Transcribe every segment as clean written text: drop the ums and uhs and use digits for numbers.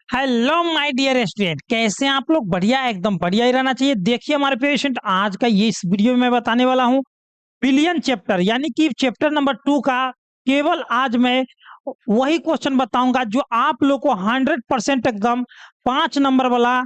Hello my dear student, कैसे हैं आप लोग? बढ़िया, एकदम बढ़िया ही रहना चाहिए। देखिए हमारे पेशेंट, आज का ये इस वीडियो में मैं बताने वाला हूँ बिलियन चैप्टर यानी कि चैप्टर नंबर 2 का। केवल आज मैं वही क्वेश्चन बताऊंगा जो आप लोग को 100% एकदम 5 नंबर वाला।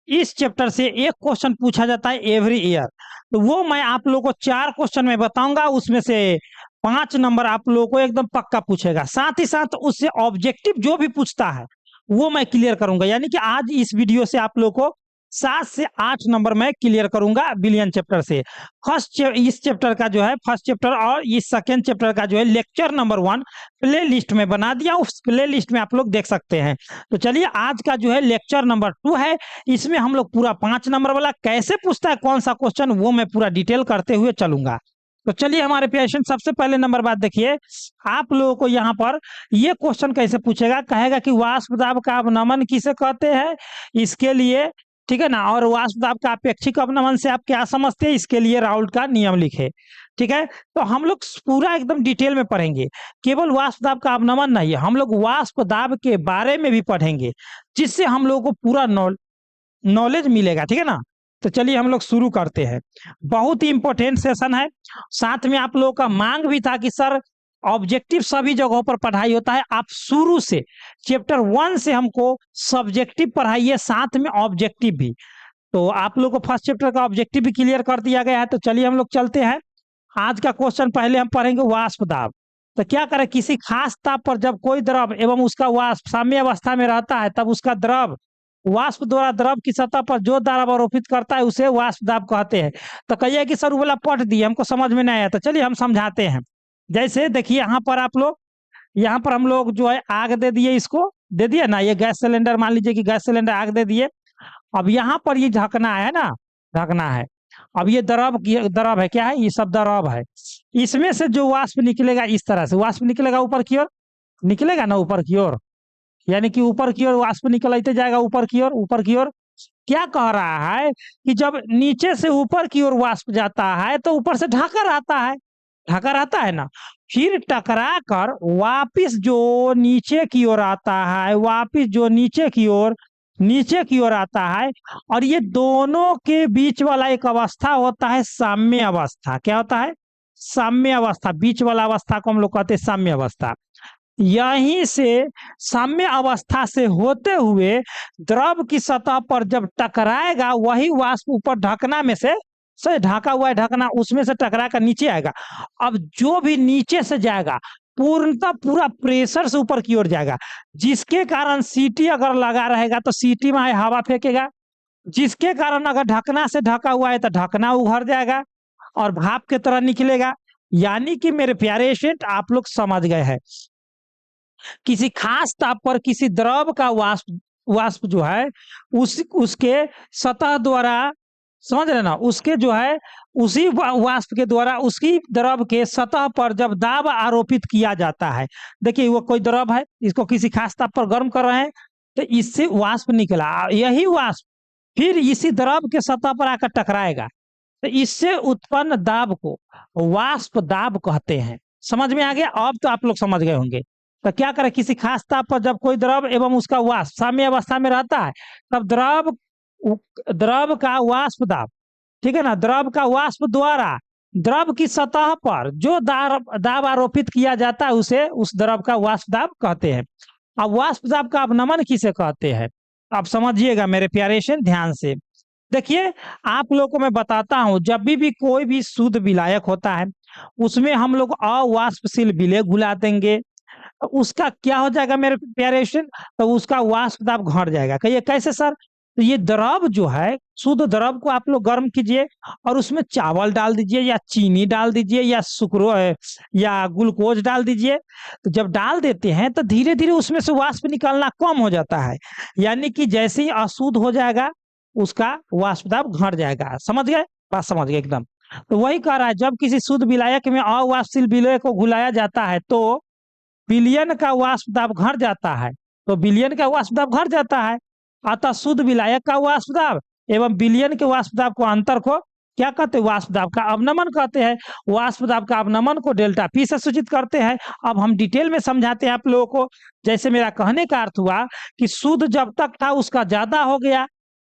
इस चैप्टर से एक क्वेश्चन पूछा जाता है एवरी ईयर, तो वो मैं आप लोग को 4 क्वेश्चन में बताऊंगा। उसमें से 5 नंबर आप लोगों को एकदम पक्का पूछेगा। साथ ही साथ उससे ऑब्जेक्टिव जो भी पूछता है वो मैं क्लियर करूंगा। यानी कि आज इस वीडियो से आप लोग को 7 से 8 नंबर में क्लियर करूंगा बिलियन चैप्टर से। इस चैप्टर का जो है फर्स्ट चैप्टर और इस सेकेंड चैप्टर का जो है लेक्चर नंबर 1 प्ले लिस्ट में बना दिया, उस प्ले लिस्ट में आप लोग देख सकते हैं। तो चलिए, आज का जो है लेक्चर नंबर 2 है। इसमें हम लोग पूरा 5 नंबर वाला कैसे पूछता है कौन सा क्वेश्चन, वो मैं पूरा डिटेल करते हुए चलूंगा। तो चलिए हमारे पेशेंट, सबसे पहले नंबर बात देखिए, आप लोगों को यहाँ पर ये क्वेश्चन कैसे पूछेगा। कहेगा कि वाष्प दाब का अवनमन किसे कहते हैं, इसके लिए, ठीक है ना। और वाष्प दाब का अपेक्षिक अवनमन से आप क्या समझते हैं, इसके लिए राउल्ट का नियम लिखे। ठीक है, तो हम लोग पूरा एकदम डिटेल में पढ़ेंगे। केवल वाष्प दाब का अवनमन नहीं है, हम लोग वाष्प दाब के बारे में भी पढ़ेंगे, जिससे हम लोगों को पूरा नॉलेज मिलेगा। ठीक है ना। तो चलिए हम लोग शुरू करते हैं। बहुत ही इंपॉर्टेंट सेशन है। साथ में आप लोगों का मांग भी था कि सर ऑब्जेक्टिव सभी जगहों पर पढ़ाई होता है, आप शुरू से चैप्टर 1 से हमको सब्जेक्टिव पढ़ाइए, साथ में ऑब्जेक्टिव भी। तो आप लोग को फर्स्ट चैप्टर का ऑब्जेक्टिव भी क्लियर कर दिया गया है। तो चलिए हम लोग चलते हैं। आज का क्वेश्चन पहले हम पढ़ेंगे वाष्प दाब। तो क्या करें, किसी खास ताप पर जब कोई द्रव एवं उसका वाष्प साम्य अवस्था में रहता है, तब उसका द्रव वाष्प द्वारा द्रव की सतह पर जो दाब आरोपित करता है उसे वाष्प दाब कहते हैं। तो कहिए कि सर वो वाला पढ़ दिए, हमको समझ में नहीं आया। तो चलिए हम समझाते हैं। जैसे देखिए यहाँ पर आप लोग, यहाँ पर हम लोग जो है आग दे दिए, इसको दे दिए ना, ये गैस सिलेंडर, मान लीजिए कि गैस सिलेंडर आग दे दिए। अब यहाँ पर ये ढकना है ना, ढकना है। अब ये द्रव है, क्या है, ये सब द्रव है। इसमें से जो वाष्प निकलेगा, इस तरह से वाष्प निकलेगा ऊपर की ओर, निकलेगा ना ऊपर की ओर, यानी कि ऊपर की ओर वाष्प निकलते जाएगा, ऊपर की ओर, ऊपर की ओर। क्या कह रहा है कि जब नीचे से ऊपर की ओर वाष्प जाता है तो ऊपर से ढका रहता है, ढका रहता है ना। फिर टकरा कर वापिस जो नीचे की ओर आता है, वापिस जो नीचे की ओर आता है। और ये दोनों के बीच वाला एक अवस्था होता है साम्य अवस्था। क्या होता है? साम्य अवस्था। बीच वाला अवस्था को हम लोग कहते हैं साम्य अवस्था। यहीं से साम्य अवस्था से होते हुए द्रव की सतह पर जब टकराएगा, वही वाष्प ऊपर ढकना में से ढका हुआ है, ढकना उसमें से टकरा कर नीचे आएगा। अब जो भी नीचे से जाएगा पूर्णतः पूरा प्रेशर से ऊपर की ओर जाएगा, जिसके कारण सीटी अगर लगा रहेगा तो सीटी में हवा फेंकेगा, जिसके कारण अगर ढकना से ढका हुआ है तो ढकना उघड़ जाएगा और भाप की तरह निकलेगा। यानी कि मेरे प्यारे स्टूडेंट, आप लोग समझ गए हैं, किसी खास ताप पर किसी द्रव का वाष्प जो है उसके सतह द्वारा, समझ रहे ना, उसके जो है उसी वाष्प के द्वारा उसकी द्रव के सतह पर जब दाब आरोपित किया जाता है। देखिए वो कोई द्रव है, इसको किसी खास ताप पर गर्म कर रहे हैं, तो इससे वाष्प निकला, यही वाष्प फिर इसी द्रव के सतह पर आकर टकराएगा, तो इससे उत्पन्न दाब को वाष्प दाब कहते हैं। समझ में आ गया? अब तो आप लोग समझ गए होंगे। तो क्या करें, किसी खास ताप पर जब कोई द्रव एवं उसका वाष्प साम्य अवस्था में रहता है, तब द्रव का वाष्प दाब, ठीक है ना, द्रव का वाष्प द्वारा द्रव की सतह पर जो दाब आरोपित किया जाता है उसे उस द्रव का वाष्प दाब कहते हैं। अब वाष्प दाब का अवनमन किसे कहते हैं, अब समझिएगा मेरे प्यारे से ध्यान से। देखिए आप लोगों को मैं बताता हूं, जब भी कोई भी शुद्ध विलायक होता है उसमें हम लोग अवाष्पशील विलेय घुला देंगे, तो उसका क्या हो जाएगा मेरे प्यारे स्टूडेंट, तो उसका वाष्प दाब घट जाएगा। कहिए कैसे सर? तो ये द्रव जो है, शुद्ध द्रव को आप लोग गर्म कीजिए और उसमें चावल डाल दीजिए या चीनी डाल दीजिए या या ग्लूकोज डाल दीजिए। तो जब डाल देते हैं तो धीरे धीरे उसमें से वाष्प निकलना कम हो जाता है, यानी कि जैसे ही अशुद्ध हो जाएगा उसका वाष्प दाब घट जाएगा। समझ गए? बात समझ गए एकदम। तो वही कह रहा है, जब किसी शुद्ध विलायक में अवाष्पशील विलेय को घुलाया जाता है तो विलयन का वाष्प दाब घट जाता है, तो विलयन का वाष्प दाब घट जाता है। अतः शुद्ध विलायक का वाष्प दाब एवं विलयन के वाष्प दाब को अंतर को क्या कहते हैं, वाष्प दाब का अवनमन कहते हैं। वाष्प दाब का अवनमन को डेल्टा पी से सूचित करते हैं। अब हम डिटेल में समझाते हैं आप लोगों को। जैसे मेरा कहने का अर्थ हुआ कि शुद्ध जब तक था उसका ज्यादा हो गया,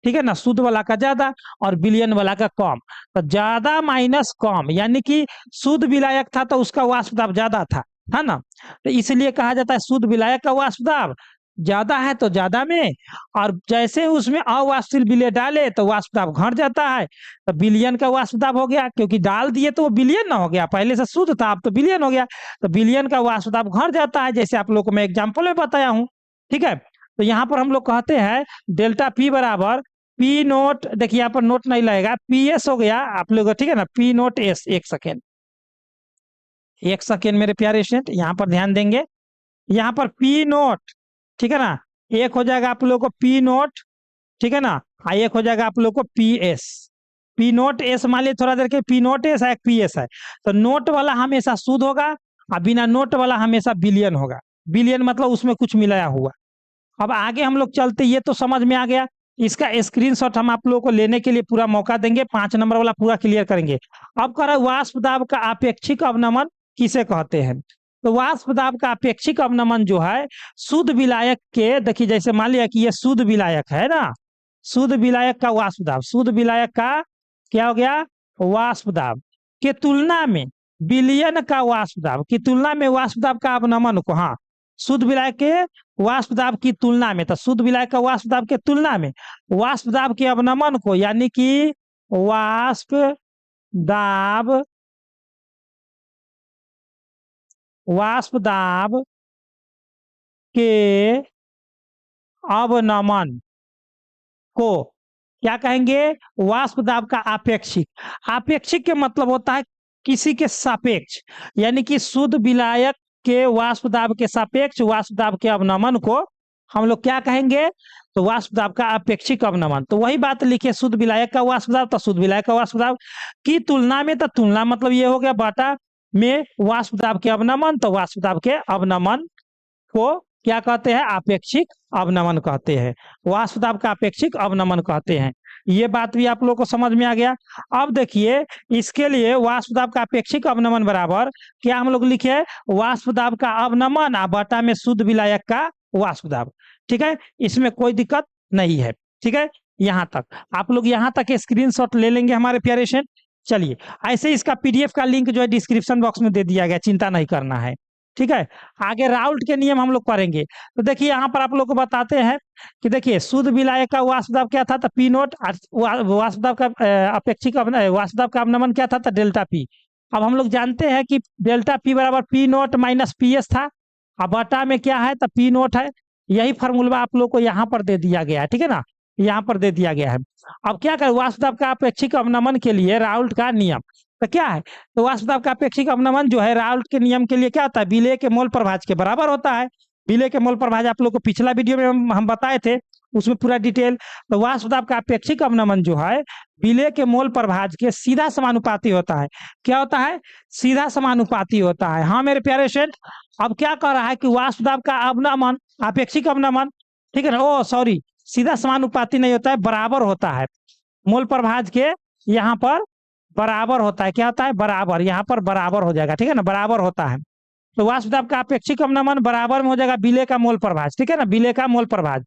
ठीक है ना, शुद्ध वाला का ज्यादा और विलयन वाला का कम, तो ज्यादा माइनस कम, यानी कि शुद्ध विलायक था तो उसका वाष्प दाब ज्यादा था, है ना। तो इसलिए कहा जाता है शुद्ध विलायक का वाष्प दाब ज्यादा है तो ज्यादा में, और जैसे उसमें अवाष्पशील विलय डाले तो वाष्प दाब घट जाता है, तो विलयन का वाष्प दाब हो गया, क्योंकि डाल दिए तो वो विलयन ना हो गया, पहले से शुद्ध था अब तो विलयन हो गया, तो विलयन का वाष्प दाब घट जाता है, जैसे आप लोग को मैं एग्जाम्पल में बताया हूँ। ठीक है, तो यहाँ पर हम लोग कहते हैं डेल्टा पी बराबर पी नोट, देखिए यहाँ पर नोट नहीं लगेगा, पी एस हो गया आप लोग, ठीक है ना, पी नोट एस। एक सेकेंड, एक सेकेंड मेरे प्यारे स्टूडेंट, यहाँ पर ध्यान देंगे। यहाँ पर पी नोट, ठीक है ना, एक हो जाएगा आप लोग को पी नोट, ठीक है ना, एक हो जाएगा आप लोग को P S. P note S मान लिया थोड़ा देर के, पी नोट एस है, पी एस है, तो नोट वाला हमेशा शुद्ध होगा और बिना नोट वाला हमेशा बिलियन होगा। बिलियन मतलब उसमें कुछ मिलाया हुआ। अब आगे हम लोग चलते, ये तो समझ में आ गया। इसका स्क्रीनशॉट हम आप लोगों को लेने के लिए पूरा मौका देंगे, 5 नंबर वाला पूरा क्लियर करेंगे। अब कर रहा वाष्प दाब का अपेक्षिक अवनमन किसे कहते हैं। तो वाष्प दाब का अपेक्षिक अवनमन जो है शुद्ध विलायक के, देखिए जैसे मान लिया कि ये शुद्ध विलायक है ना, शुद्ध विलायक का वाष्प दाब, शुद्ध विलायक का क्या हो गया, वाष्प दाब के तुलना में विलयन का वाष्प दाब की तुलना में वाष्प दाब का अवनमन को, हाँ, शुद्ध विलायक के वाष्प दाब की तुलना में, तो शुद्ध विलायक का वाष्प दाब के तुलना में वाष्प दाब के अवनमन को, यानी कि वाष्प दाब, वाष्प दाब के अवनमन को क्या कहेंगे, वाष्प दाब का आपेक्षिक। आपेक्षिक के मतलब होता है किसी के सापेक्ष, यानी कि शुद्ध विलायक के वाष्प दाब के सापेक्ष वाष्प दाब के अवनमन को हम लोग क्या कहेंगे, तो वाष्प दाब का अपेक्षिक अवनमन। तो वही बात लिखे, शुद्ध विलायक का वाष्प दाब तो शुद्ध विलायक का वाष्प दाब की तुलना में, तो तुलना मतलब ये हो गया बाटा में वाष्प दाब के अवनमन, तो वाष्प दाब के अवनमन को क्या कहते हैं, अपेक्षिक अवनमन कहते हैं। वाष्प दाब का अपेक्षिक अवनमन कहते हैं। ये बात भी आप लोगों को समझ में आ गया। अब देखिए इसके लिए वाष्प दाब का अपेक्षिक अवनमन बराबर क्या हम लोग लिखे, वाष्प दाब का अवनमन बटा में शुद्ध विलायक का वाष्प दाब। ठीक है, इसमें कोई दिक्कत नहीं है। ठीक है, यहाँ तक आप लोग, यहाँ तक स्क्रीनशॉट ले लेंगे हमारे प्यारे से। चलिए, ऐसे इसका पीडीएफ का लिंक जो है डिस्क्रिप्शन बॉक्स में दे दिया गया, चिंता नहीं करना है। ठीक है, आगे राउल्ट के नियम हम लोग पढ़ेंगे। तो देखिए यहाँ पर आप लोग को बताते हैं कि देखिए शुद्ध विलायक का वाष्प दाब क्या था, तो पी नोट, वाष्प दाब का अपेक्षिक वाष्प दाब का अवनमन क्या था, तो डेल्टा पी। अब हम लोग जानते हैं कि डेल्टा पी बराबर P note minus P S था, अब बटा में क्या है, तो पी नोट है। यही फॉर्मूला आप लोग को यहाँ पर दे दिया गया है, ठीक है ना, यहाँ पर दे दिया गया है। अब क्या करें, वाष्प दाब का अपेक्षिक अवनमन के लिए राउल्ट का नियम तो क्या है, तो वाष्प दाब का अपेक्षिक अवनमन जो है राउल्ट के नियम के लिए क्या होता है, विलेय के मोल प्रभाज के बराबर होता है। विलेय के मोल प्रभाज आप लोग को पिछला वीडियो में हम बताए थे, उसमें पूरा डिटेल। तो वाष्प दाब का अपेक्षिक अवनमन जो है विलेय के मोल प्रभाज के सीधा समानुपाती होता है। क्या होता है, सीधा समानुपाती होता है। हाँ मेरे प्यारे स्टूडेंट, अब क्या कह रहा है कि वाष्प दाब का अवनमन अपेक्षिक अवनमन, ठीक है ना, ओ सॉरी, सीधा समानुपाती नहीं होता है, बराबर होता है। मोल प्रभाज के यहाँ पर बराबर होता है, क्या होता है, बराबर, यहाँ पर बराबर हो जाएगा, ठीक है ना, बराबर होता है। तो वाष्प दाब का अपेक्षिक अवनमन बराबर में हो जाएगा विलेय का मोल प्रभाज, ठीक है ना, विलेय का मोल प्रभाज।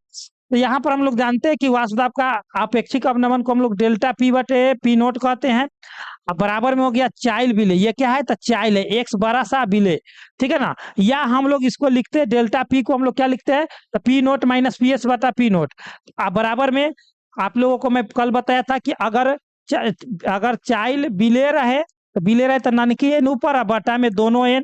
तो यहाँ पर हम लोग जानते हैं कि वाष्प दाब का अपेक्षिक अवनमन को हम लोग डेल्टा पी बटे पी नोट कहते हैं। अब बराबर में हो गया चाइल विलेय, ये क्या है, तो चाइल है, एक्स बड़ा सा विलेय, ठीक है ना, या हम लोग इसको लिखते हैं डेल्टा पी को हम लोग क्या लिखते हैं, तो P note minus P S बटा पी नोट। अब बराबर में आप लोगों को मैं कल बताया था कि अगर चाइल विलेय रहे तो विलेय रहे तो नानकी एन ऊपर बटा में दोनों एन,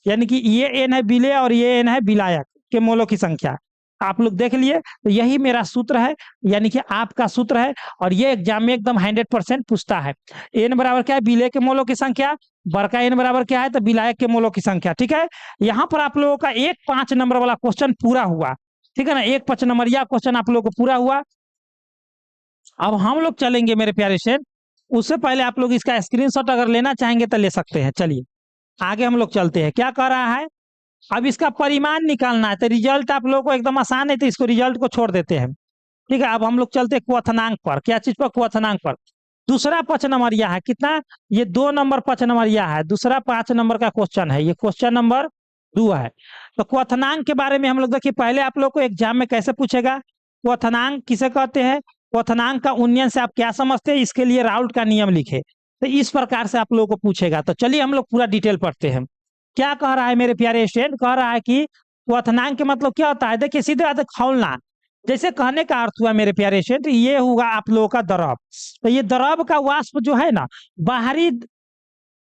यानी कि ये एन है विलेय और ये एन है विलायक के मोलों की संख्या। आप लोग देख लिए, तो यही मेरा सूत्र है, यानी कि आपका सूत्र है, और ये एग्जाम में एकदम 100% पूछता है। एन बराबर क्या है, विलेय के मोलों की संख्या, बड़का एन बराबर क्या है, तो विलायक के मोलों की संख्या। ठीक है, यहाँ पर आप लोगों का एक 5 नंबर वाला क्वेश्चन पूरा हुआ, ठीक है ना, एक 5 नंबरिया क्वेश्चन आप लोगों को पूरा हुआ। अब हम लोग चलेंगे मेरे प्यारे से, उससे पहले आप लोग इसका स्क्रीनशॉट अगर लेना चाहेंगे तो ले सकते हैं। चलिए आगे हम लोग चलते हैं, क्या कह रहा है, अब इसका परिमाण निकालना है। तो रिजल्ट आप लोगों को एकदम आसान है, तो इसको रिजल्ट को छोड़ देते हैं। ठीक है, अब हम लोग चलते हैं क्वथनांक पर। क्या चीज पर, क्वथनांक पर। दूसरा 5 नंबरिया है कितना, ये 2 नंबर 5 नंबरिया है, दूसरा 5 नंबर का क्वेश्चन है, ये क्वेश्चन नंबर 2 है। तो क्वथनांक के बारे में हम लोग देखिए, पहले आप लोग को एग्जाम में कैसे पूछेगा, क्वथनांक किसे कहते हैं, क्वथनांक का उन्नयन से आप क्या समझते हैं, इसके लिए राउल्ट का नियम लिखे। तो इस प्रकार से आप लोगों को पूछेगा। तो चलिए हम लोग पूरा डिटेल पढ़ते हैं। क्या कह रहा है मेरे प्यारे स्टूडेंट, कह रहा है कि क्वथनांक के मतलब क्या होता है, देखिए सीधे बात है, खौलना। जैसे कहने का अर्थ हुआ मेरे प्यारे स्टूडेंट, ये हुआ आप लोगों का द्रव। तो ये द्रव का वाष्प जो है ना, बाहरी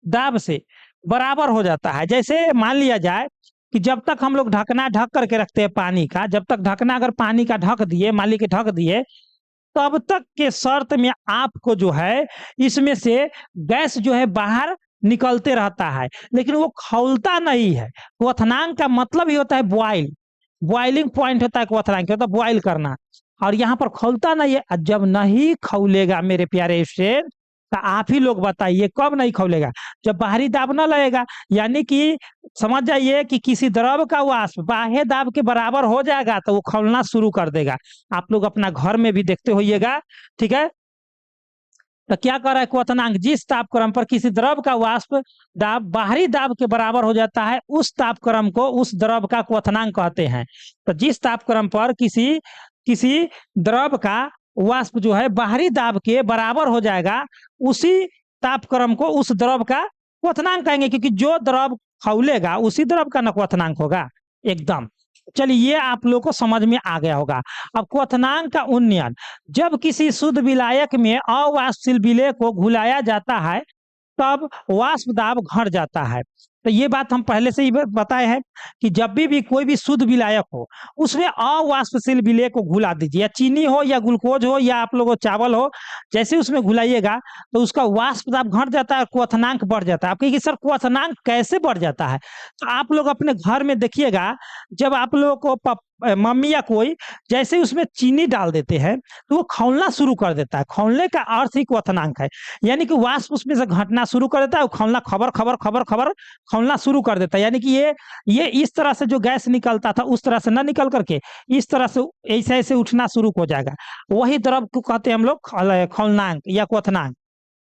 दाब से बराबर हो जाता है। जैसे मान लिया जाए कि जब तक हम लोग ढकना ढक करके रखते हैं पानी का, जब तक ढकना अगर पानी का ढक दिए, मान ली के ढक दिए, तब तक के शर्त में आपको जो है इसमें से गैस जो है बाहर निकलते रहता है, लेकिन वो खौलता नहीं है। क्वथनांक का मतलब ही होता है बॉइल, बॉइलिंग पॉइंट होता है क्वथनांक, होता है बॉइल करना। और यहाँ पर खौलता नहीं है। जब नहीं खौलेगा मेरे प्यारे स्टूडेंट, तो आप ही लोग बताइए कब नहीं खौलेगा, जब बाहरी दाब न लगेगा। यानी कि समझ जाइए कि किसी द्रव का वाष्प बाह्य दाब के बराबर हो जाएगा तो वो खौलना शुरू कर देगा। आप लोग अपना घर में भी देखते होइएगा, ठीक है। तो क्या कर रहा है क्वथनांक, जिस तापक्रम पर किसी द्रव का वाष्प दाब बाहरी दाब के बराबर हो जाता है, उस तापक्रम को उस द्रव का क्वथनांक कहते हैं। तो जिस तापक्रम पर किसी किसी द्रव का वाष्प जो है बाहरी दाब के बराबर हो जाएगा, उसी तापक्रम को उस द्रव का क्वथनांक कहेंगे, क्योंकि जो द्रव खौलेगा उसी द्रव का न क्वथनांक होगा एकदम। चलिए ये आप लोग को समझ में आ गया होगा। अब क्वथनांक का उन्नयन, जब किसी शुद्ध विलायक में अवाष्पशील विलेय को घुलाया जाता है, तब वाष्प दाब घट जाता है। तो ये बात हम पहले से ही बताए हैं कि जब भी कोई भी शुद्ध विलायक हो, उसमें अवाष्पशील विलेय को घुला दीजिए, या चीनी हो या ग्लूकोज हो या आप लोगों चावल हो, जैसे उसमें घुलाइएगा तो उसका वाष्प दाब घट जाता है, क्वथनांक बढ़ जाता है। आप कहिए सर क्वथनांक कैसे बढ़ जाता है, तो आप लोग अपने घर में देखिएगा, जब आप लोगों को मम्मी या कोई जैसे उसमें चीनी डाल देते हैं तो वो खौलना शुरू कर देता है। खौलने का अर्थ ही क्वथनांक है, यानी कि वाष्प उसमें से घटना शुरू कर देता है, खौलना खबर खबर खबर खबर खौलना शुरू कर देता है। यानी कि ये इस तरह से जो गैस निकलता था उस तरह से ना निकल करके इस तरह से ऐसे ऐसे उठना शुरू हो जाएगा। वही द्रव को कहते हैं हम लोग खौलनांक या क्वथनांक,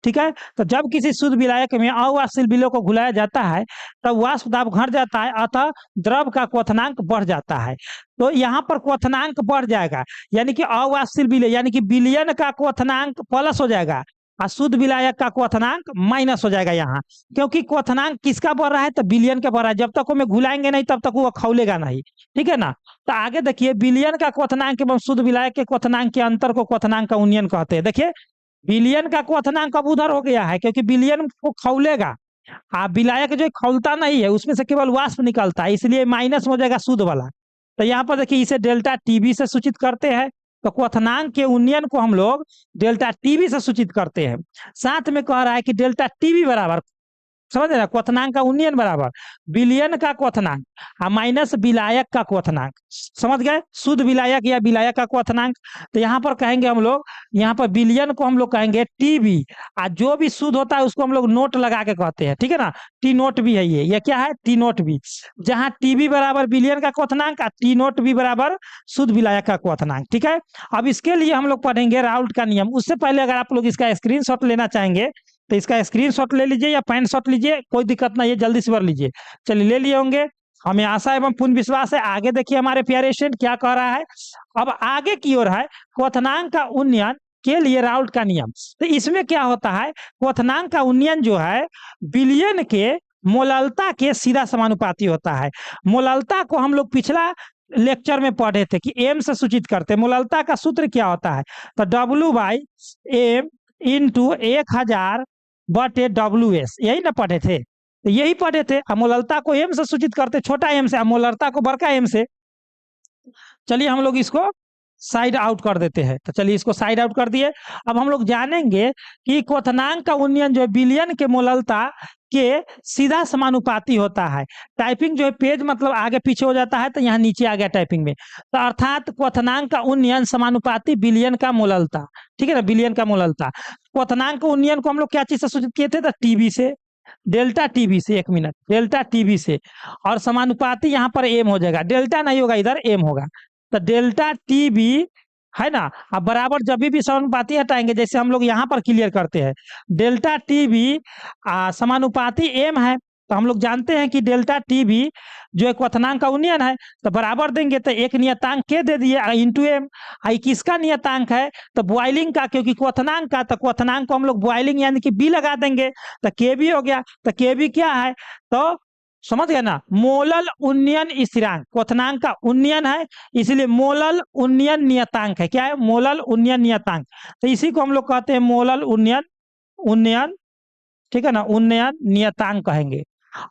ठीक है। तो जब किसी शुद्ध विलायक में अवाष्पशील विलेय को घुलाया जाता है, तब वाष्प दाब घट जाता है, अतः द्रव का क्वथनांक बढ़ जाता है। तो यहाँ पर क्वथनांक बढ़ जाएगा, यानी कि अवाष्पशील विलेय यानी कि विलयन का क्वथनांक प्लस हो जाएगा और शुद्ध विलायक का क्वथनांक माइनस हो जाएगा यहाँ। क्योंकि क्वथनांक किसका बढ़ रहा है, तो विलयन का बढ़ रहा है। जब तक वो घुलाएंगे नहीं तब तक वो खौलेगा नहीं, ठीक है ना। तो आगे देखिए, विलयन का क्वथनांक एवं शुद्ध विलायक के क्वथनांक के अंतर को क्वथनांक का उन्नयन कहते हैं। देखिए विलयन का क्वथनांक अब उधर हो गया है, क्योंकि विलयन को खौलेगा, विलायक जो खौलता नहीं है उसमें से केवल वाष्प निकलता है, इसलिए माइनस हो जाएगा शुद्ध वाला। तो यहाँ पर देखिए इसे डेल्टा टीबी से सूचित करते हैं। तो क्वथनांक के उन्नयन को हम लोग डेल्टा टीबी से सूचित करते हैं। साथ में कह रहा है कि डेल्टा टीबी बराबर, समझ रहे ना, क्वथनांक का उन्नयन बराबर विलयन का क्वथनांक माइनस विलायक का क्वथनांक। समझ गए, शुद्ध विलायक या विलायक का क्वथनांक। तो यहाँ पर कहेंगे हम लोग, यहाँ पर विलयन को हम लोग कहेंगे टीबी, और जो भी शुद्ध होता है उसको हम लोग नोट लगा के कहते हैं, ठीक है ना। टी नोट भी है, ये क्या है, टी नोट भी, जहाँ टीबी बराबर विलयन का क्वथनांक और टी नोट भी बराबर शुद्ध विलायक का क्वथनांक, ठीक है। अब इसके लिए हम लोग पढ़ेंगे राउल्ट का नियम। उससे पहले अगर आप लोग इसका स्क्रीनशॉट लेना चाहेंगे तो इसका स्क्रीनशॉट ले लीजिए या पेन शॉट लीजिए, कोई दिक्कत नहीं है, जल्दी से भर लीजिए। चलिए ले लिए होंगे, हमें आशा एवं पूर्ण विश्वास है। आगे देखिए हमारे प्यारे स्टूडेंट क्या कह रहा है। अब आगे की ओर है क्वथनांक का उन्नयन के लिए राउल्ट का नियम। तो इसमें क्या होता है, क्वथनांक का उन्नयन जो है विलयन के मोललता के सीधा समानुपाती होता है। मोललता को हम लोग पिछला लेक्चर में पढ़े थे कि एम से सूचित करते। मोललता का सूत्र क्या होता है, तो W/m इंटू 1000/WS, यही ना पढ़े थे, तो यही पढ़े थे। अमोललता को एम से सूचित करते, छोटा एम से, अमोललता को बड़का एम से। चलिए हम लोग इसको साइड आउट कर देते हैं। तो चलिए इसको साइड आउट कर दिए। अब हम लोग जानेंगे कि क्वथनांक का उन्नयन जो है विलयन के मोललता के सीधा समानुपाती होता है। टाइपिंग जो है पेज मतलब आगे पीछे हो जाता है, तो यहाँ नीचे आ गया टाइपिंग में। तो अर्थात क्वथनांक का उन्नयन समानुपाती विलयन का मोललता, ठीक है ना, विलयन का मोललता। क्वथनांक उन्नयन को हम लोग क्या चीज से सूचित किए थे, तो टीबी से, डेल्टा टीबी से, एक मिनट, डेल्टा टीबी से। और समानुपाती यहाँ पर एम हो जाएगा, डेल्टा नहीं होगा इधर, एम होगा। तो डेल्टा टीबी है ना। अब बराबर जब भी समानुपाती हटाएंगे, जैसे हम लोग यहाँ पर क्लियर करते हैं, डेल्टा टी भी समानुपाती एम है, तो हम लोग जानते हैं कि डेल्टा टी भी जो एक क्वथनांक का उन्नयन है, तो बराबर देंगे तो एक नियतांक के दे दिए इंटू एम। आई किसका नियतांक है, तो बॉइलिंग का, क्योंकि क्वथनांक का, तो क्वथनांक को हम लोग बॉइलिंग यानी कि बी लगा देंगे, तो के भी हो गया। तो के भी क्या है, तो समझ गए ना, मोलल उन्नयन स्थिरांक, क्वथनांक का उन्नयन है, इसलिए मोलल उन्नयन नियतांक है। क्या है, मोलल उन्नयन नियतांक, तो इसी को हम लोग कहते हैं मोलल उन्नयन, उन्नयन, ठीक है ना, उन्नयन नियतांक कहेंगे।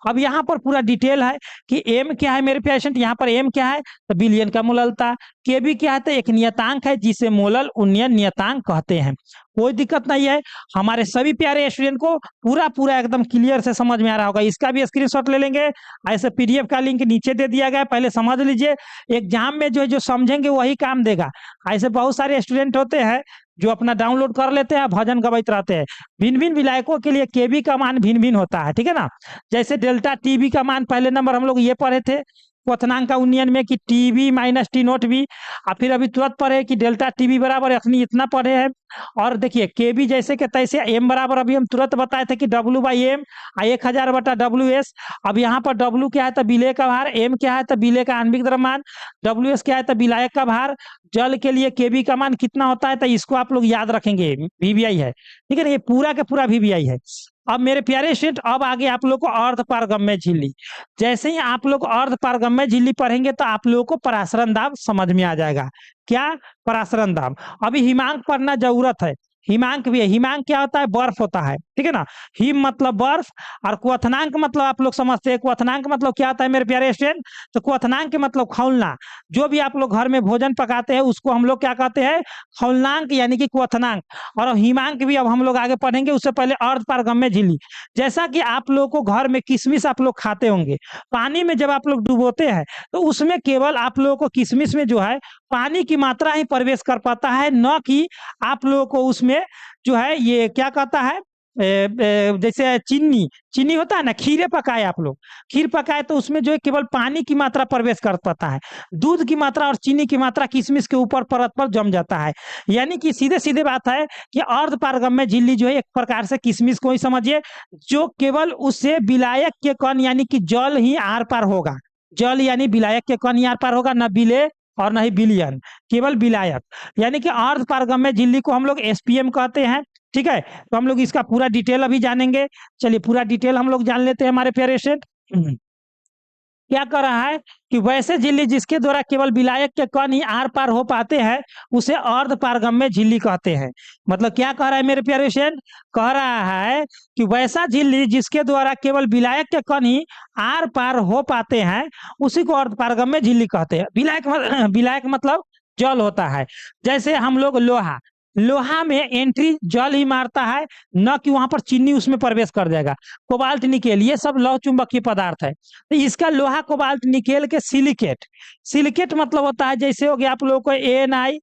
अब यहाँ पर पूरा डिटेल है कि एम क्या है मेरे पेशेंट, यहाँ पर एम क्या है, तो बिलियन का मोललता, के भी क्या है, तो एक नियतांक है जिसे मोलल उन्नयन नियतांक कहते हैं। कोई दिक्कत नहीं है, हमारे सभी प्यारे स्टूडेंट को पूरा पूरा एकदम क्लियर से समझ में आ रहा होगा। इसका भी स्क्रीनशॉट ले लेंगे, ऐसे पीडीएफ का लिंक नीचे दे दिया गया, पहले समझ लीजिए, एग्जाम में जो है जो समझेंगे वही काम देगा। ऐसे बहुत सारे स्टूडेंट होते हैं जो अपना डाउनलोड कर लेते हैं, भजन गवाते रहते हैं। भिन्न भिन्न विलायकों के लिए केबी का मान भिन्न भिन्न होता है, ठीक है ना। जैसे डेल्टा टीबी का मान पहले नंबर हम लोग ये पढ़े थे क्वथनांक का उन्नयन में कि T B minus T naught B, और फिर अभी तुरंत पढ़े कि डेल्टा टीबी बराबर अपनी इतना पढ़े हैं। और देखिए केबी जैसे के तैसे, एम बराबर अभी हम तुरंत बताए थे कि डब्ल्यू बाई एम 1000 बटा डब्ल्यू एस। अब यहाँ पर डब्ल्यू क्या है, तो विलेय का भार, एम क्या है, तो विलेय का आणविक द्रव्यमान, डब्ल्यू एस क्या है, तो विलायक का भार। जल के लिए केबी का मान कितना होता है, तो इसको आप लोग याद रखेंगे, वीवीआई है, ठीक है ना, ये पूरा का पूरा वीवीआई है। अब मेरे प्यारे स्टूडेंट, अब आगे आप लोग को अर्ध पारगम्य झिल्ली, जैसे ही आप लोग अर्ध पारगम्य झिल्ली पढ़ेंगे तो आप लोगों को परासरण दाब समझ में आ जाएगा। क्या, परासरण दाब। अभी हिमांक पढ़ना जरूरत है, हिमांक भी है। हिमांक क्या होता है, बर्फ होता है, ठीक है ना। हिम मतलब बर्फ, और क्वथनांक मतलब आप लोग समझते हैं, क्वथनांक मतलब क्या होता है मेरे प्यारे स्टूडेंट, तो क्वथनांक के मतलब खौलना। जो भी आप लोग घर में भोजन पकाते हैं उसको हम लोग क्या कहते हैं, खौलनांक यानी कि क्वथनांक। और हिमांक भी अब हम लोग आगे पढ़ेंगे, उससे पहले अर्ध पारगम्य झिल्ली। जैसा कि आप लोग को घर में किशमिश आप लोग खाते होंगे, पानी में जब आप लोग डुबोते हैं तो उसमें केवल आप लोगों को किशमिश में जो है पानी की मात्रा ही प्रवेश कर पाता है, न कि आप लोगों को उसमें जो है ये क्या कहता है, जैसे चीनी, चीनी होता है ना, खीरे पकाए आप लोग, खीर पकाए तो उसमें जो है केवल पानी की मात्रा प्रवेश कर पाता है, दूध की मात्रा और चीनी की मात्रा किशमिश के ऊपर परत पर जम जाता है। यानी कि सीधे सीधे बात है कि अर्ध पारगम्य झिल्ली जो है एक प्रकार से किशमिश को ही समझिए, जो केवल उससे विलायक के कण यानी कि जल ही आर पार होगा, जल यानी विलायक के कण ही आर पार होगा, न विलेय और नहीं विलयन, केवल विलायक। यानी कि अर्ध पारगम्य झिल्ली को हम लोग एसपीएम कहते हैं, ठीक है। तो हम लोग इसका पूरा डिटेल अभी जानेंगे, चलिए पूरा डिटेल हम लोग जान लेते हैं हमारे प्यारे स्टूडेंट। क्या कर रहा है कि वैसे झिल्ली जिसके द्वारा केवल विलायक के कण ही आर पार हो पाते हैं उसे अर्ध पारगम्य झिल्ली कहते हैं। मतलब क्या कह रहा है मेरे प्यारे स्टूडेंट, कह रहा है कि वैसा झिल्ली जिसके द्वारा केवल विलायक के कण ही आर पार हो पाते हैं उसी को अर्ध पारगम्य झिल्ली कहते हैं। विलायक मतलब जल होता है। जैसे हम लोग लोहा, लोहा में एंट्री जल ही मारता है, न कि वहां पर चीनी उसमें प्रवेश कर जाएगा। कोबाल्ट निकेल ये सब लौह चुंबकीय पदार्थ है, तो इसका लोहा कोबाल्ट निकेल के सिलिकेट, सिलिकेट मतलब होता है जैसे हो गया आप लोगों को ANI,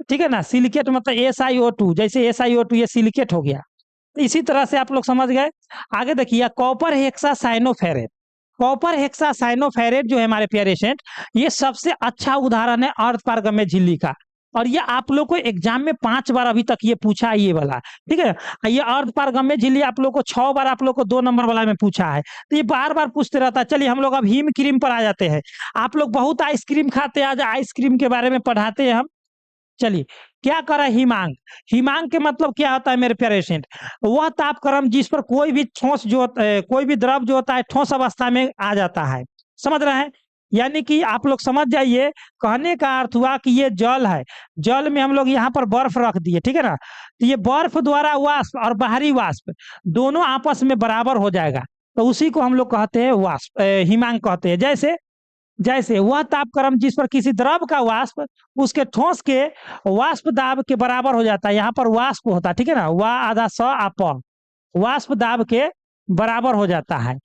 ठीक है ना, सिलिकेट मतलब SiO2, जैसे SiO2 ये सिलिकेट हो गया। तो इसी तरह से आप लोग समझ गए। आगे देखिए कॉपर हेक्सासाइनोफेरेट, कॉपर हेक्सासाइनोफेरेट जो है हमारे प्यारे स्टूडेंट, ये सबसे अच्छा उदाहरण है अर्ध पारगम्य झिल्ली का। और ये आप लोग को एग्जाम में 5 बार अभी तक ये पूछा है ये वाला, ठीक है। ये अर्ध पारगम्य झिल्ली आप लोग को 6 बार आप लोग को 2 नंबर वाला में पूछा है, तो ये बार बार पूछते रहता है। चलिए हम लोग अब हिम क्रीम पर आ जाते हैं। आप लोग बहुत आइसक्रीम खाते हैं, आज आइसक्रीम के बारे में पढ़ाते हैं हम। चलिए क्या करा हिमांक, हिमांक के मतलब क्या होता है मेरे प्यारे स्टूडेंट, वह तापक्रम जिस पर कोई भी ठोस जो कोई भी द्रव जो होता है ठोस अवस्था में आ जाता है, समझ रहे हैं। यानी कि आप लोग समझ जाइए, कहने का अर्थ हुआ कि ये जल है, जल में हम लोग यहाँ पर बर्फ रख दिए, ठीक है ना, तो ये बर्फ द्वारा वाष्प और बाहरी वाष्प दोनों आपस में बराबर हो जाएगा, तो उसी को हम लोग कहते हैं वाष्प, हिमांक कहते हैं। जैसे जैसे वह तापक्रम जिस पर किसी द्रव का वाष्प उसके ठोस के वाष्प दाब के बराबर हो जाता है, यहाँ पर वाष्प होता है, ठीक है ना, वा आधा स आप वाष्प दाब के बराबर हो जाता है,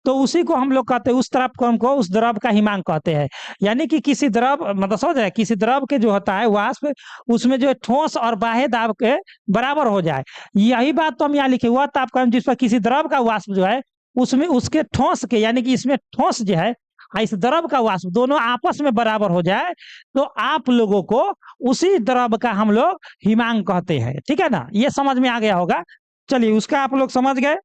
तो उसी को हम लोग कहते हैं, उस तापक्रम को उस द्रव का हिमांक कहते हैं। यानी कि किसी द्रव मतलब समझ रहे, किसी द्रव के जो होता है वाष्प उसमें जो है ठोस और बाह्य दाब के बराबर हो जाए, यही बात तो हम यहाँ लिखे, वह तापक्रम जिस पर किसी द्रव का वाष्प जो है उसमें उसके ठोस के यानी कि इसमें ठोस जो है इस द्रव का वाष्प दोनों आपस में बराबर हो जाए तो आप लोगों को उसी द्रव का हम लोग हिमांक कहते हैं, ठीक है ना। ये समझ में आ गया होगा। चलिए उसका आप लोग समझ गए।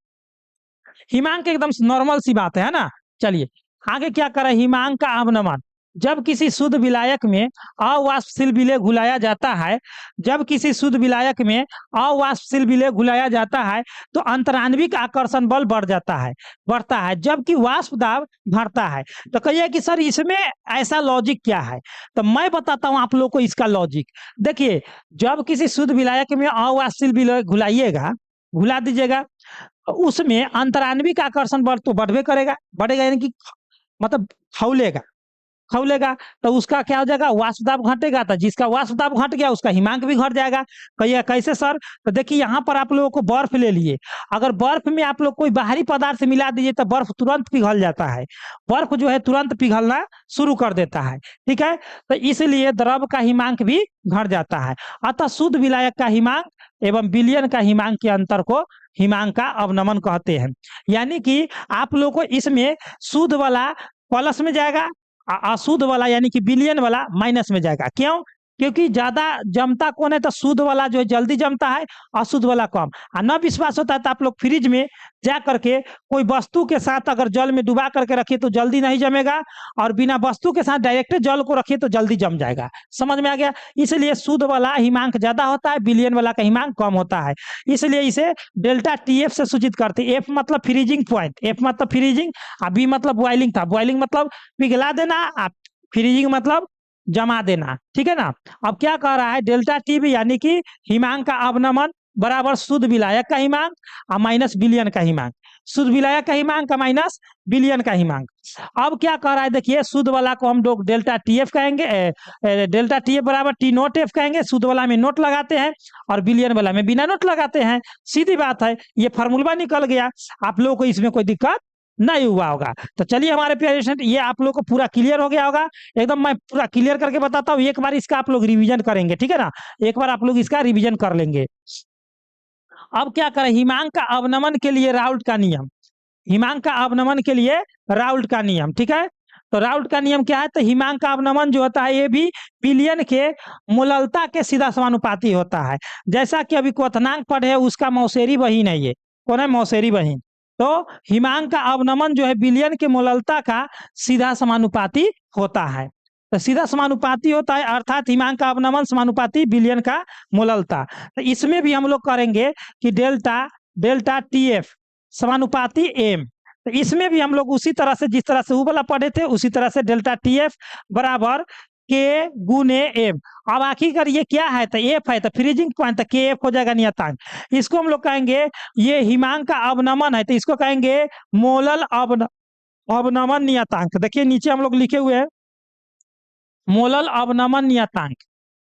हिमांक एकदम नॉर्मल सी बात है ना। चलिए आगे क्या करें, हिमांक का अवनमन। जब किसी शुद्ध विलायक में अवाष्पशील विलेय घुलाया जाता है, जब किसी शुद्ध विलायक में अवाष्पशील विलेय घुलाया जाता है तो अंतराण्विक आकर्षण बल बढ़ता है जबकि वाष्प दाब बढ़ता है। तो कहिए कि सर इसमें ऐसा लॉजिक क्या है, तो मैं बताता हूं आप लोग को इसका लॉजिक। देखिए जब किसी शुद्ध विलायक में अवाष्पशील विलेय घुला दीजिएगा, उसमें अंतराण्विक आकर्षण बल तो बढ़ेगा यानी कि मतलब खौलेगा तो उसका क्या हो जाएगा, वाष्प दाब घटेगा। तो जिसका वाष्प दाब घट गया उसका हिमांक भी घट जाएगा। कहिए कैसे सर, तो देखिए यहाँ पर आप लोगों को बर्फ ले लिए, अगर बर्फ में आप लोग कोई बाहरी पदार्थ मिला दीजिए तो बर्फ तुरंत पिघल जाता है, बर्फ जो है तुरंत पिघलना शुरू कर देता है, ठीक है। तो इसलिए द्रव का हिमांक भी घट जाता है। अतः शुद्ध विलायक का हिमांक एवं विलयन का हिमांक के अंतर को हिमांक का अवनमन कहते हैं। यानी कि आप लोग को इसमें शुद्ध वाला प्लस में जाएगा, अशुद्ध वाला यानी कि विलयन वाला माइनस में जाएगा। क्यों? क्योंकि ज्यादा जमता कौन है, तो शुद्ध वाला जो है जल्दी जमता है, अशुद्ध वाला कम। और न विश्वास होता है तो आप लोग फ्रिज में जा करके कोई वस्तु के साथ अगर जल में डुबा करके रखिए तो जल्दी नहीं जमेगा, और बिना वस्तु के साथ डायरेक्ट जल को रखिए तो जल्दी जम जाएगा। समझ में आ गया। इसलिए शुद्ध वाला हिमांक ज्यादा होता है, विलयन वाला का हिमांक कम होता है। इसलिए इसे डेल्टा टीएफ से सूचित करते हैं। एफ मतलब फ्रीजिंग पॉइंट, एफ मतलब फ्रीजिंग, और बी मतलब बॉइलिंग था, बॉइलिंग मतलब पिघला देना, फ्रीजिंग मतलब जमा देना, ठीक है ना। अब क्या कह रहा है, डेल्टा टी यानी कि हिमांक का अवनमन बराबर शुद्ध विलायक का हिमांक और माइनस विलयन का हिमांक, शुद्ध विलायक का हिमांक का माइनस विलयन का हिमांक। अब क्या कह रहा है, देखिए शुद्ध वाला को हम लोग डेल्टा टीएफ कहेंगे, डेल्टा टीएफ बराबर टी नोट एफ कहेंगे। शुद्ध वाला में नोट लगाते हैं और विलयन वाला में बिना नोट लगाते हैं, सीधी बात है। ये फॉर्मूला निकल गया, आप लोगों को इसमें कोई दिक्कत नहीं हुआ होगा। तो चलिए हमारे प्यारे स्टूडेंट, ये आप लोग को पूरा क्लियर हो गया होगा एकदम। मैं पूरा क्लियर करके बताता हूँ, एक बार इसका आप लोग रिवीजन करेंगे, ठीक है ना। एक बार आप लोग इसका रिवीजन कर लेंगे। अब क्या करें, हिमांक का अवनमन के लिए राउल्ट का नियम, हिमांक का अवनमन के लिए राउल्ट का नियम, ठीक है। तो राउल्ट का नियम क्या है, तो हिमांक का अवनमन जो होता है ये भी विलयन के मूललता के सीधा समानुपाती होता है। जैसा कि अभी क्वथनांक पढ़े है उसका मौसेरी बहिन है, ये कौन है, मौसेरी बहिन। तो हिमांक का अवनमन जो है विलयन के मूललता का सीधा समानुपाती होता है। तो सीधा समानुपाती होता है अर्थात हिमांक का अवनमन समानुपाती विलयन का मूललता। तो इसमें भी हम लोग करेंगे कि डेल्टा टीएफ समानुपाती एम। तो इसमें भी हम लोग उसी तरह से जिस तरह से वो वाला पढ़े थे उसी तरह से डेल्टा टीएफ बराबर के गुने एम। अब आखिरकार ये क्या है, तो एफ है तो फ्रीजिंग पॉइंट, तो के एफ हो जाएगा नियतांक। इसको हम लोग कहेंगे ये हिमांक का अवनमन है, तो इसको कहेंगे मोलल अवनमन नियतांक। देखिए नीचे हम लोग लिखे हुए हैं मोलल अवनमन नियतांक।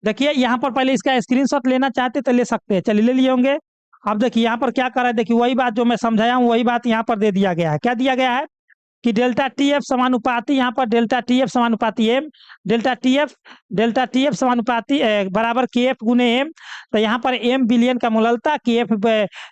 देखिए यहाँ पर पहले इसका स्क्रीनशॉट लेना चाहते तो ले सकते हैं, चलिए ले लिए होंगे। अब देखिए यहाँ पर क्या कर रहा है, देखिए वही बात जो मैं समझाया हूँ वही बात यहाँ पर दे दिया गया है। क्या दिया गया है कि डेल्टा टीएफ समानुपाती, यहाँ पर डेल्टा टीएफ समानुपाती एम, डेल्टा टीएफ समानुपाती बराबर के एफ गुने एम। तो यहाँ पर एम विलयन का मूललता, के एफ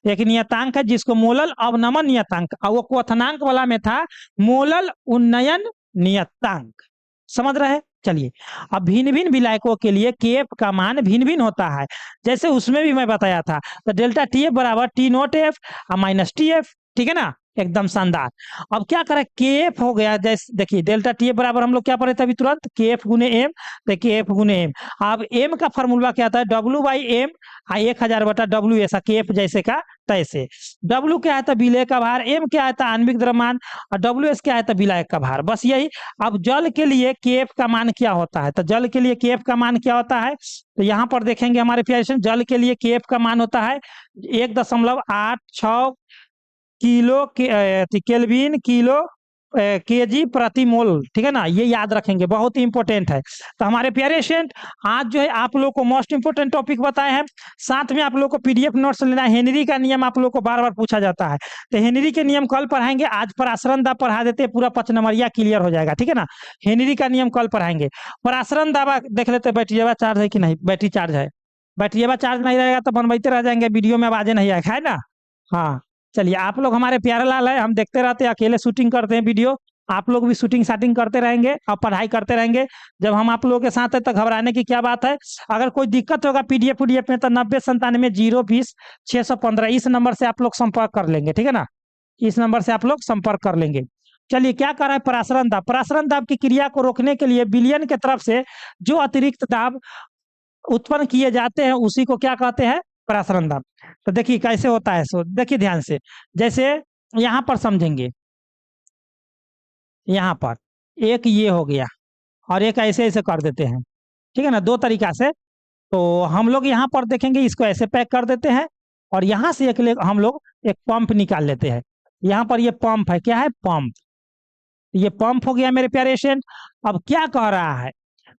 एक नियतांक है जिसको मोलल अवनमन नियतांक, और वो क्वथनांक वाला में था मोलल उन्नयन नियतांक। समझ रहे हैं। चलिए अब भिन्न भिन्न विलायकों के लिए के एफ का मान भिन्न भिन्न होता है, जैसे उसमें भी मैं बताया था। तो डेल्टा टी एफ बराबर टी नोट एफ और माइनस टी एफ, ठीक है ना, एकदम शानदार। अब क्या करें, के एफ हो गया, जैसे देखिए डेल्टा टी एफ बराबर हम लोग क्या पढ़े थे अभी तुरंत, के एफ गुने एम। तो के एफ गुने एम, अब एम का फॉर्मूला क्या था, डब्ल्यू बाई एम 1000 बटा डब्ल्यू, ऐसा के एफ जैसे का तैसे। डब्ल्यू क्या है, तो विलय का भार, एम क्या है, तो आणविक द्रव्यमान, और डब्ल्यू एस क्या है, तो विलायक का भार, बस यही। अब जल के लिए के एफ का मान क्या होता है, तो जल के लिए के एफ का मान क्या होता है, तो यहाँ पर देखेंगे हमारे प्यारे, जल के लिए के एफ का मान होता है 1.86 किलो केल्विन किलो केजी प्रति मोल, ठीक है ना, ये याद रखेंगे, बहुत ही इंपॉर्टेंट है। तो हमारे प्यारे स्टूडेंट आज जो है आप लोग को मोस्ट इंपोर्टेंट टॉपिक बताए हैं, साथ में आप लोग को पीडीएफ नोट्स लेना है। हेनरी का नियम आप लोग को बार बार पूछा जाता है, तो हेनरी के नियम कल पढ़ाएंगे, आज परासरण दाब पढ़ा देते हैं, पूरा 5 नंबरिया क्लियर हो जाएगा, ठीक है ना। हेनरी का नियम कल पढ़ाएंगे। परासरण दाब देख लेते, बैटरिया चार्ज है कि नहीं, बैटरी चार्ज है, बैटरिया चार्ज नहीं रहेगा तो बनवाते रह जाएंगे, वीडियो में आवाजें नहीं आएगा, है ना। हाँ चलिए, आप लोग हमारे प्यारे लाल है, हम देखते रहते हैं, अकेले शूटिंग करते हैं वीडियो, आप लोग भी शूटिंग शाटिंग करते रहेंगे और पढ़ाई करते रहेंगे। जब हम आप लोगों के साथ है तो घबराने की क्या बात है। अगर कोई दिक्कत होगा पीडीएफ में तो 9097 020 615 इस नंबर से आप लोग संपर्क कर लेंगे, ठीक है ना। इस नंबर से आप लोग संपर्क कर लेंगे। चलिए, क्या कर रहा है परासरण दाब। परासरण दाब की क्रिया को रोकने के लिए विलयन के तरफ से जो अतिरिक्त दाब उत्पन्न किए जाते हैं उसी को क्या कहते हैं, परासरण दाब। तो देखिए कैसे होता है, सो देखिए ध्यान से। जैसे यहां पर समझेंगे, यहाँ पर एक ये हो गया और एक ऐसे ऐसे कर देते हैं, ठीक है ना, दो तरीका से। तो हम लोग यहाँ पर देखेंगे, इसको ऐसे पैक कर देते हैं और यहाँ से हम लोग एक पंप निकाल लेते हैं। यहाँ पर ये पंप है, क्या है, पंप। ये पंप हो गया मेरे प्यारे स्टूडेंट। अब क्या कह रहा है,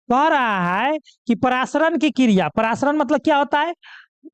कह रहा है कि परासरण की क्रिया, परासरण मतलब क्या होता है,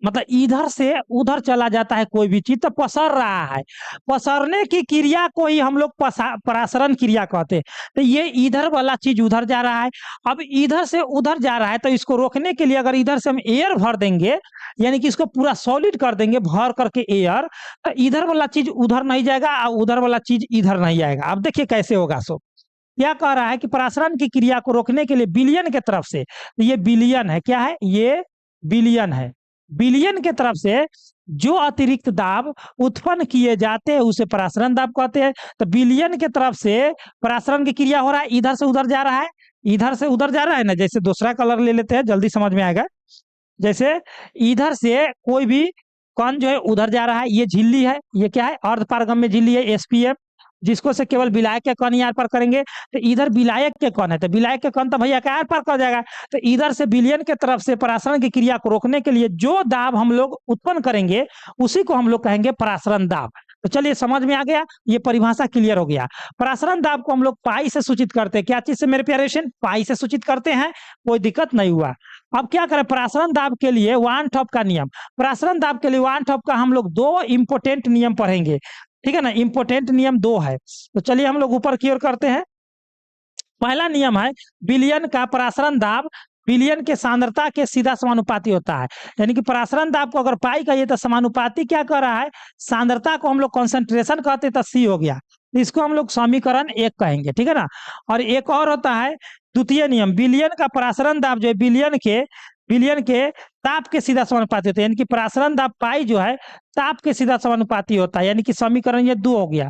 मतलब इधर से उधर चला जाता है कोई भी चीज तो पसर रहा है। पसरने की क्रिया को ही हम लोग परासरण क्रिया कहते हैं। तो ये इधर वाला चीज उधर जा रहा है, अब इधर से उधर जा रहा है तो इसको रोकने के लिए अगर इधर से हम एयर भर देंगे, यानी कि इसको पूरा सॉलिड कर देंगे भर करके एयर, तो इधर वाला चीज उधर नहीं जाएगा और उधर वाला चीज इधर नहीं आएगा। अब देखिए कैसे होगा। सो क्या कह रहा है कि परासरण की क्रिया को रोकने के लिए विलयन के तरफ से, तो ये विलयन है, क्या है, ये विलयन है। विलयन के तरफ से जो अतिरिक्त दाब उत्पन्न किए जाते हैं उसे परासरण दाब कहते हैं। तो विलयन के तरफ से परासरण की क्रिया हो रहा है, इधर से उधर जा रहा है, इधर से उधर जा रहा है ना। जैसे दूसरा कलर ले लेते हैं, जल्दी समझ में आएगा। जैसे इधर से कोई भी कण जो है उधर जा रहा है, ये झिल्ली है, ये क्या है, अर्धपारगम्य झिल्ली है, एसपीएम, जिसको से केवल विलायक के कण यार पर करेंगे। तो इधर विलायक के कण है, तो विलायक के कण तो भैया क्या पर कर जाएगा। तो इधर से विलयन के तरफ से परासरण की क्रिया को रोकने के लिए जो दाब हम लोग उत्पन्न करेंगे उसी को हम लोग कहेंगे परासरण दाब। तो चलिए समझ में आ गया, ये परिभाषा क्लियर हो गया। परासरण दाब को हम लोग पाई से सूचित करते हैं। क्या चीज से मेरे प्यारे स्टूडेंट, पाई से सूचित करते हैं, कोई दिक्कत नहीं हुआ। अब क्या करें, परासरण दाब के लिए वन टॉप का नियम, परासरण दाब के लिए वन टॉप का हम लोग दो इंपोर्टेंट नियम पढ़ेंगे, ठीक है ना। इंपोर्टेंट नियम दो है, तो चलिए हम लोग ऊपर की ओर करते हैं। पहला नियम है विलयन का परासरण दाब विलयन के सांद्रता के सीधा समानुपाती होता है। यानी कि परासरण दाब को अगर पाई कहिए तो समानुपाती क्या कर रहा है, सांद्रता को हम लोग कॉन्सेंट्रेशन कहते तो सी हो गया, इसको हम लोग समीकरण एक कहेंगे, ठीक है ना। और एक और होता है द्वितीय नियम, विलयन का परासरण दाब जो है विलयन के ताप के सीधा समानुपाती होता है। यानी कि परासरण दाब पाई जो है ताप के सीधा समानुपाती होता है, यानी कि समीकरण ये दो हो गया।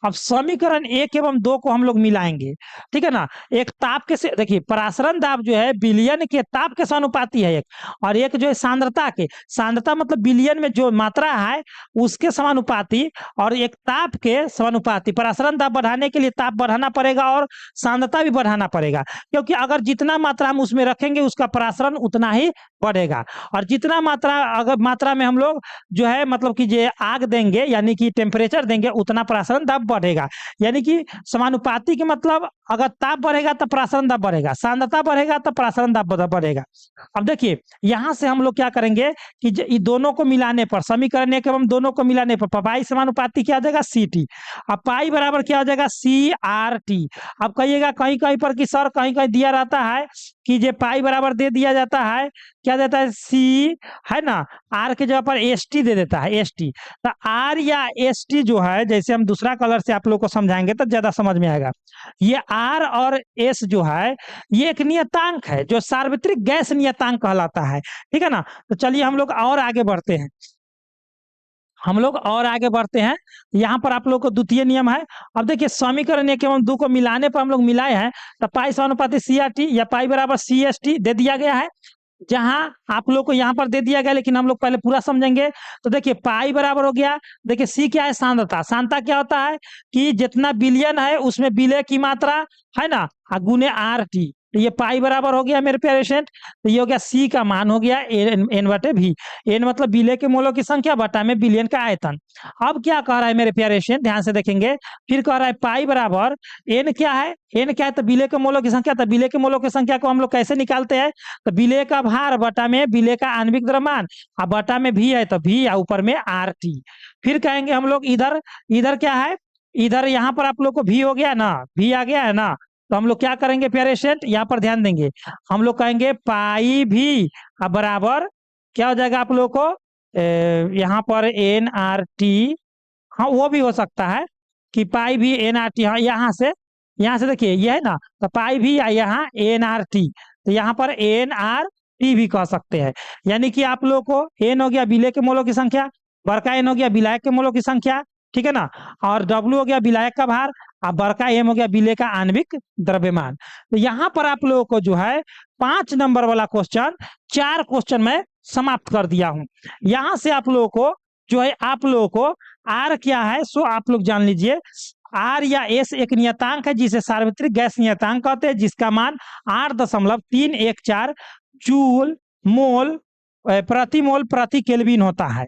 अब समीकरण एक एवं दो को हम लोग मिलाएंगे, ठीक है ना। एक ताप के से देखिए, परासरण दाब जो है विलयन के ताप के समानुपाती है एक, और एक जो है सांद्रता के, सांद्रता मतलब विलयन में जो मात्रा है उसके समानुपाती, और एक ताप के समानुपाती। परासरण दाब बढ़ाने के लिए ताप बढ़ाना पड़ेगा और सांद्रता भी बढ़ाना पड़ेगा, क्योंकि अगर जितना मात्रा हम उसमें रखेंगे उसका परासरण उतना ही बढ़ेगा। और जितना मात्रा में हम लोग जो है मतलब कि जो आग देंगे यानी कि टेम्परेचर देंगे उतना परासरण दाब बढ़ेगा। यानी कि समानुपाती के मतलब अगर ताप बढ़ेगा तो परासरण दाब बढ़ेगा, सांद्रता बढ़ेगा तो परासरण दाब बढ़ेगा। अब देखिए यहां से हम लोग क्या करेंगे कि दोनों को मिलाने पर, समीकरण एक एवं दोनों को मिलाने पर पाई समानुपाती क्या आ जाएगा, सी टी। अब पाई बराबर क्या हो जाएगा, सी आर टी। अब कहिएगा कहीं कहीं पर कि सर कहीं कहीं दिया रहता है कि जो पाई बराबर दे दिया जाता है, क्या देता है, सी है ना, आर के जगह पर एस टी दे देता है, एस टी। तो आर या एस टी जो है, जैसे हम दूसरा कलर से आप लोग को समझाएंगे तो ज्यादा समझ में आएगा। ये आर और एस जो है ये एक नियतांक है जो सार्वत्रिक गैस नियतांक कहलाता है, ठीक है ना। तो चलिए हम लोग और आगे बढ़ते हैं, यहाँ पर आप लोग को द्वितीय नियम है। अब देखिए समीकरण एक एवं दो को मिलाने पर हम लोग मिलाए हैं, तो पाई समानुपाती सी आर टी या पाई बराबर सी एस टी दे दिया गया है। जहां आप लोग को यहाँ पर दे दिया गया, लेकिन हम लोग पहले पूरा समझेंगे। तो देखिए पाई बराबर हो गया, देखिए सी क्या है, सांद्रता। सांद्रता क्या होता है कि जितना विलयन है उसमें विलय की मात्रा है ना, गुने आर टी। तो ये पाई बराबर हो गया मेरे प्यारे स्टूडेंट। तो ये हो गया सी का मान हो गया एन बटे भी, एन मतलब विलय के मोलों की संख्या बटा में विलयन का आयतन। अब क्या कह रहा है मेरे प्यारे स्टूडेंट, ध्यान से देखेंगे, फिर कह रहा है पाई बराबर एन क्या है, एन क्या है, तो विलय के मोलों की संख्या। तो विलय के मोलों की संख्या को हम लोग कैसे निकालते हैं, तो विलय का भार बटा में विलय का आणविक द्रव्यमान, और बटा में भी है तो भी, या ऊपर में आर टी। फिर कहेंगे हम लोग इधर क्या है, इधर यहाँ पर आप लोग को भी हो गया ना, भी आ गया है ना। तो हम लोग क्या करेंगे प्यारे स्टूडेंट, यहाँ पर ध्यान देंगे, हम लोग कहेंगे पाई भी बराबर क्या हो जाएगा आप लोग को, यहाँ पर एन आर टी, हाँ वो भी हो सकता है कि पाई भी एन आर टी, हाँ यहाँ से देखिए ये है ना, तो पाई भी यहाँ एन आर टी, तो यहाँ पर एन आर टी भी कह सकते हैं। यानी कि आप लोगों को एन हो गया विलेय के मोलों की संख्या, बड़का एन हो गया विलायक के मोलों की संख्या, ठीक है ना, और डब्ल्यू हो गया विलायक का भार, और बड़का एम हो गया विलेय का आणविक द्रव्यमान। तो यहाँ पर आप लोगों को जो है 5 नंबर वाला क्वेश्चन 4 क्वेश्चन में समाप्त कर दिया हूं। यहाँ से आप लोगों को जो है, आप लोगों को आर क्या है सो आप लोग जान लीजिए। आर या एस एक नियतांक है जिसे सार्वत्रिक गैस नियतांक कहते हैं, जिसका मान 8.314 जूल मोल प्रति मोल प्रति केल्विन होता है।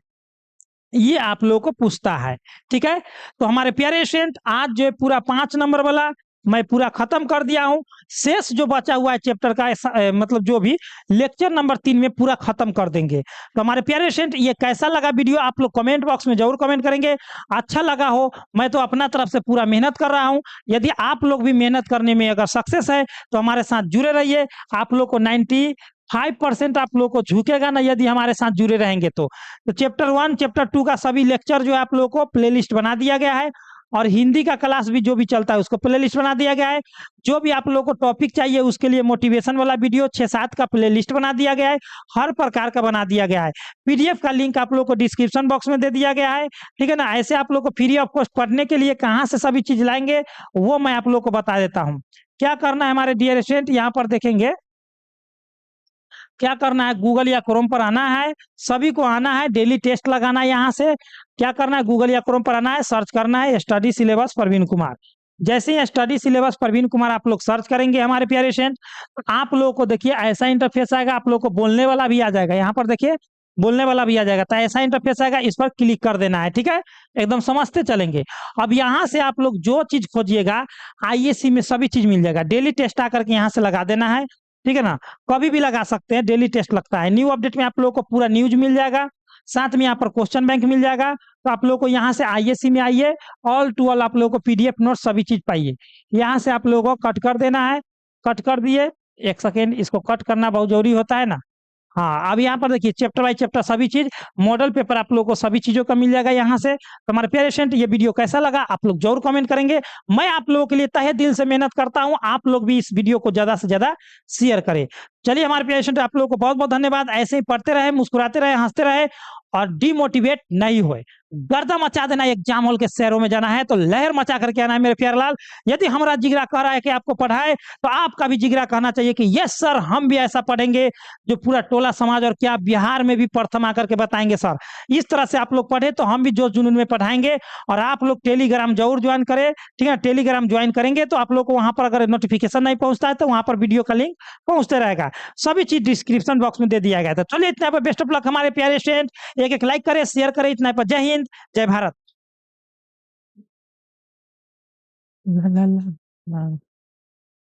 ये आप लोगों को पूछता है, ठीक है। तो हमारे प्यारे स्टूडेंट, आज जो है पूरा 5 नंबर वाला मैं पूरा खत्म कर दिया हूं। शेष जो बचा हुआ है चैप्टर का मतलब जो भी लेक्चर नंबर 3 में पूरा खत्म कर देंगे। तो हमारे प्यारे स्टूडेंट, ये कैसा लगा वीडियो आप लोग कमेंट बॉक्स में जरूर कमेंट करेंगे। अच्छा लगा हो, मैं तो अपना तरफ से पूरा मेहनत कर रहा हूं। यदि आप लोग भी मेहनत करने में अगर सक्सेस है तो हमारे साथ जुड़े रहिए। आप लोग को 95% आप लोग को झुकेगा ना यदि हमारे साथ जुड़े रहेंगे तो चैप्टर 1 चैप्टर 2 का सभी लेक्चर जो है आप लोगों को प्लेलिस्ट बना दिया गया है, और हिंदी का क्लास भी जो भी चलता है उसको प्लेलिस्ट बना दिया गया है। जो भी आप लोगों को टॉपिक चाहिए उसके लिए मोटिवेशन वाला वीडियो 6-7 का प्लेलिस्ट बना दिया गया है, हर प्रकार का बना दिया गया है। पीडीएफ का लिंक आप लोगों को डिस्क्रिप्शन बॉक्स में दे दिया गया है, ठीक है ना। ऐसे आप लोग को फ्री ऑफ कॉस्ट पढ़ने के लिए कहाँ से सभी चीज लाएंगे वो मैं आप लोग को बता देता हूँ। क्या करना है हमारे डियर स्टूडेंट, यहाँ पर देखेंगे क्या करना है, गूगल या क्रोम पर आना है, सभी को आना है, डेली टेस्ट लगाना है। यहाँ से क्या करना है, गूगल या क्रोम पर आना है, सर्च करना है स्टडी सिलेबस प्रवीण कुमार। जैसे ही स्टडी सिलेबस प्रवीण कुमार आप लोग सर्च करेंगे हमारे प्यारे स्टूडेंट, तो आप लोगों को देखिए ऐसा इंटरफेस आएगा। आप लोग को बोलने वाला भी आ जाएगा, यहाँ पर देखिए बोलने वाला भी आ जाएगा। तो ऐसा इंटरफेस आएगा, इस पर क्लिक कर देना है, ठीक है। एकदम समझते चलेंगे। अब यहाँ से आप लोग जो चीज खोजिएगा आईएससी में सभी चीज मिल जाएगा। डेली टेस्ट आकर के यहाँ से लगा देना है, ठीक है ना। कभी भी लगा सकते हैं, डेली टेस्ट लगता है। न्यू अपडेट में आप लोगों को पूरा न्यूज मिल जाएगा, साथ में यहाँ पर क्वेश्चन बैंक मिल जाएगा। तो आप लोगों को यहाँ से आईएससी में आइए, ऑल टू ऑल आप लोगों को पीडीएफ नोट सभी चीज पाइए। यहाँ से आप लोगों को कट कर देना है, कट कर दिए। 1 सेकेंड, इसको कट करना बहुत जरूरी होता है ना। हाँ, अब यहाँ पर देखिए चैप्टर बाय चैप्टर सभी चीज, मॉडल पेपर आप लोगों को सभी चीजों का मिल जाएगा यहाँ से। तो हमारे प्यारे स्टूडेंट, ये वीडियो कैसा लगा आप लोग जरूर कमेंट करेंगे। मैं आप लोगों के लिए तहे दिल से मेहनत करता हूँ, आप लोग भी इस वीडियो को ज्यादा से ज्यादा शेयर करें। चलिए हमारे प्यारे स्टूडेंट, आप लोगों को बहुत बहुत धन्यवाद। ऐसे ही पढ़ते रहे, मुस्कुराते रहे, हंसते रहे और डिमोटिवेट नहीं हुए। गर्दा मचा देना, एग्जाम हॉल के शहरों में जाना है तो लहर मचा करके आना है मेरे प्यारे लाल। यदि हमारा जिगरा कह रहा है कि आपको पढ़ाए तो आपका भी जिगरा कहना चाहिए कि यस सर, हम भी ऐसा पढ़ेंगे जो पूरा टोला समाज और क्या बिहार में भी प्रथम आकर के बताएंगे सर। इस तरह से आप लोग पढ़े तो हम भी जोश जुनून में पढ़ाएंगे। और आप लोग टेलीग्राम जरूर ज्वाइन करें, ठीक है। टेलीग्राम ज्वाइन करेंगे तो आप लोग को वहां पर अगर नोटिफिकेशन नहीं पहुंचता है तो वहां पर वीडियो का लिंक पहुंचते रहेगा। सभी चीज डिस्क्रिप्शन बॉक्स में दे दिया गया था। चलिए इतना पर बेस्ट ऑफ लक हमारे प्यारे स्टूडेंट। एक एक लाइक करें, शेयर करें। इतना पर जय हिंद, जय भारत।